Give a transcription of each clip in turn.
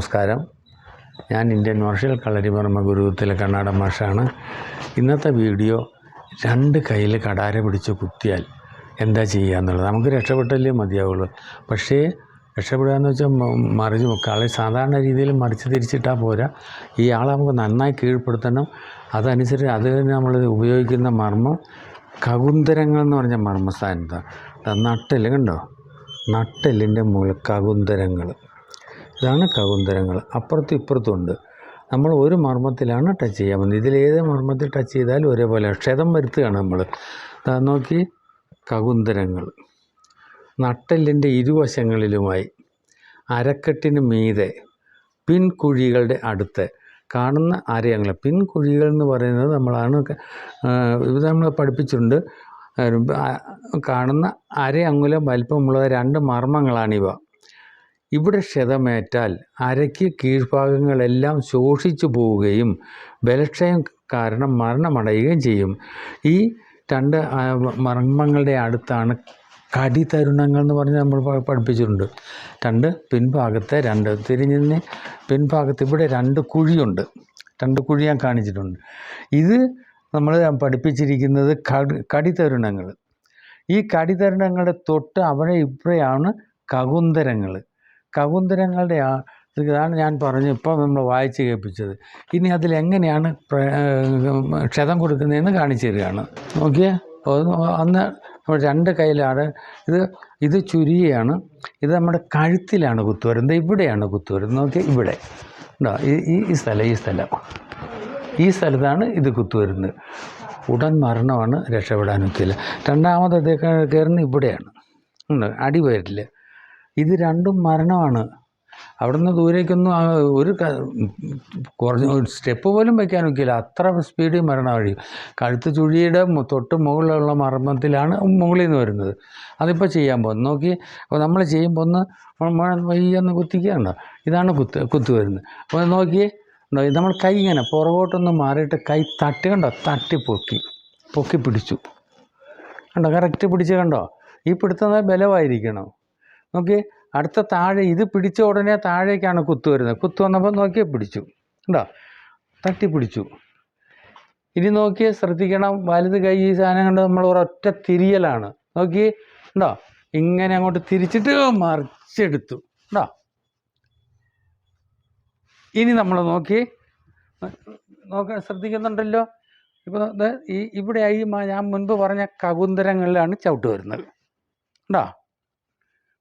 നമസ്കാരം. ഞാൻ Indian marshal കളരിവർമ്മ ഗുരുകുലത്തിലെ Karnataka മാഷാണ്. ഇന്നത്തെ വീഡിയോ 2 കയ്യിൽ കടാര പിടിച്ച് കുത്തിയാൽ എന്താ ചെയ്യുക എന്നുള്ളത്. നമുക്ക് രക്ഷപ്പെട്ടല്ലേ മതിയാവുള്ളൂ. പക്ഷേ രക്ഷപ്പെടുക എന്ന് വെച്ചാൽ മറിച്ച് സാധാരണ രീതിയിൽ മറിച്ച് തിരിച്ചിട്ടാൽ പോരാ. ഈ ആളെ നമുക്ക് നന്നായി കീഴ്പ്പെടുത്തണം. അതനുസരിച്ച് അത് നമ്മൾ ഉപയോഗിക്കുന്ന മർമ്മം കകുന്തരങ്ങൾ എന്ന് പറഞ്ഞ മർമ്മസ്ഥാനത്താണ്. നട്ടെല്ല് കണ്ടോ, നട്ടെല്ലിൻ്റെ മുകളിൽ കകുന്തരങ്ങൾ, ഇതാണ് കകുന്തരങ്ങൾ. അപ്പുറത്തും ഇപ്പുറത്തും ഉണ്ട്. നമ്മൾ ഒരു മർമ്മത്തിലാണ് ടച്ച് ചെയ്യാൻ പോകുന്നത്. ഇതിലേത് മർമ്മത്തിൽ ടച്ച് ചെയ്താലും ഒരേപോലെ ക്ഷതം വരുത്തുകയാണ് നമ്മൾ. നോക്കി, കകുന്തരങ്ങൾ നട്ടെല്ലിൻ്റെ ഇരുവശങ്ങളിലുമായി അരക്കെട്ടിന് മീതെ പിൻകുഴികളുടെ അടുത്ത് കാണുന്ന അരയങ്ങൾ. പിൻകുഴികൾ എന്ന് പറയുന്നത് ഇത് നമ്മൾ പഠിപ്പിച്ചിട്ടുണ്ട്. കാണുന്ന അരയങ്കുലം വലിപ്പമുള്ള 2 മർമ്മങ്ങളാണിവ. ഇവിടെ ക്ഷതമേറ്റാൽ അരയ്ക്ക് കീഴ്ഭാഗങ്ങളെല്ലാം ശോഷിച്ചു പോവുകയും ബലക്ഷയം കാരണം മരണമടയുകയും ചെയ്യും. ഈ 2 മർമ്മങ്ങളുടെ അടുത്താണ് കടിതരുണങ്ങൾ എന്ന് പറഞ്ഞ് നമ്മൾ പഠിപ്പിച്ചിട്ടുണ്ട്. 2 പിൻഭാഗത്തെ 2 തിരിഞ്ഞിന് പിൻഭാഗത്ത് ഇവിടെ 2 കുഴിയുണ്ട്. 2 കുഴി ഞാൻ കാണിച്ചിട്ടുണ്ട്. ഇത് നമ്മൾ പഠിപ്പിച്ചിരിക്കുന്നത് കടിതരുണങ്ങൾ. ഈ കടിതരുണങ്ങളുടെ തൊട്ട് അവിടെ ഇവിടെയാണ് കകുന്തരങ്ങൾ. കകുന്തരങ്ങളുടെ ഇതാണ് ഞാൻ പറഞ്ഞു, ഇപ്പോൾ നമ്മൾ വായിച്ച് കേൾപ്പിച്ചത്. ഇനി അതിലെങ്ങനെയാണ് ക്ഷതം കൊടുക്കുന്നതെന്ന് കാണിച്ചു തരികയാണ്. നോക്കിയേ, അന്ന് നമ്മൾ 2 കയ്യിലാണ് ഇത് ചുരിയാണ്. ഇത് നമ്മുടെ കഴുത്തിലാണ് കുത്തു വരുന്നത്. ഇവിടെയാണ് കുത്തു വരുന്നത്. നോക്കിയാൽ ഇവിടെ ഉണ്ടോ, ഈ സ്ഥലത്താണ് ഇത് കുത്തു വരുന്നത്. ഉടൻ മരണമാണ്, രക്ഷപ്പെടാനൊക്കെയില്ല. രണ്ടാമത് കയറുന്ന ഇവിടെയാണ്, ഉണ്ട്, അടി വരില്ല. ഇത് 2ഉം മരണമാണ്. അവിടെ നിന്ന് ദൂരേക്കൊന്നും കുറഞ്ഞ സ്റ്റെപ്പ് പോലും വയ്ക്കാനൊക്കെയില്ല. അത്ര സ്പീഡിൽ മരണം കഴിയും. കഴുത്ത് ചുഴിയുടെ തൊട്ട് മുകളിലുള്ള മർമ്മത്തിലാണ് മുകളിൽ നിന്ന് വരുന്നത്. അതിപ്പോൾ ചെയ്യാൻ പോകുന്നത്. നോക്കി, അപ്പോൾ നമ്മൾ ചെയ്യുമ്പോൾ വയ്യൊന്ന് കുത്തിക്കുകയുണ്ടോ, ഇതാണ് കുത്തു വരുന്നത്. അപ്പോൾ നോക്കിയേ, നമ്മൾ കൈ ഇങ്ങനെ പുറകോട്ടൊന്ന് മാറിയിട്ട് കൈ തട്ടി കണ്ടോ, തട്ടി പൊക്കി പിടിച്ചു കണ്ടോ, കറക്റ്റ് പിടിച്ച് കണ്ടോ. ഈ പിടുത്തം ബലമായിരിക്കണം. നോക്കി, അടുത്ത താഴെ ഇത് പിടിച്ച ഉടനെ താഴേക്കാണ് കുത്തു വരുന്നത്. കുത്തു വന്നപ്പോൾ നോക്കിയേ പിടിച്ചു കണ്ടോ, തട്ടി പിടിച്ചു. ഇനി നോക്കിയേ, ശ്രദ്ധിക്കണം, വലത് കൈ ഈ സാധനം കണ്ട് നമ്മൾ ഒരൊറ്റ തിരിയലാണ്. നോക്കി ഉണ്ടോ, ഇങ്ങനെ അങ്ങോട്ട് തിരിച്ചിട്ട് മറിച്ചെടുത്തു ഉണ്ടോ. ഇനി നമ്മൾ ശ്രദ്ധിക്കുന്നുണ്ടല്ലോ. ഇപ്പോൾ ഇവിടെയായി ഞാൻ മുൻപ് പറഞ്ഞ കകുന്തരങ്ങളിലാണ് ചവിട്ട് വരുന്നത് ഉണ്ടോ.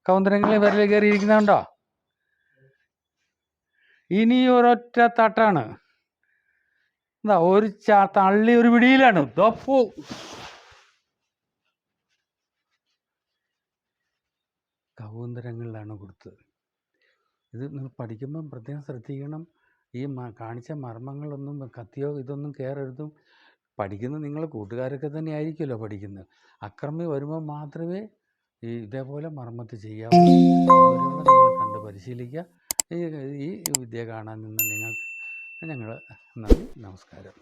കകുന്തരങ്ങളിൽ വിരൽ കയറിയിരിക്കുന്നുണ്ടോ. ഇനി ഒരൊറ്റ തട്ടാണ്. ഒരു തള്ളി ഒരു പിടിയിലാണ്. കകുന്തരങ്ങളിലാണ് കൊടുത്തത്. ഇത് നിങ്ങൾ പഠിക്കുമ്പം പ്രത്യേകം ശ്രദ്ധിക്കണം. ഈ കാണിച്ച മർമ്മങ്ങളൊന്നും കത്തിയോ ഇതൊന്നും കയറരുതും. പഠിക്കുന്നത് നിങ്ങൾ കൂട്ടുകാരൊക്കെ തന്നെ ആയിരിക്കുമല്ലോ പഠിക്കുന്നത്. അക്രമി വരുമ്പോൾ മാത്രമേ ഇതേപോലെ മർമ്മത്ത് ചെയ്യാവൂ. അതുവരെയുള്ള നിങ്ങൾ കണ്ട് പരിശീലിക്കുക. ഈ വിദ്യ കാണാൻ നിന്ന് ഞങ്ങൾ നന്ദി, നമസ്കാരം.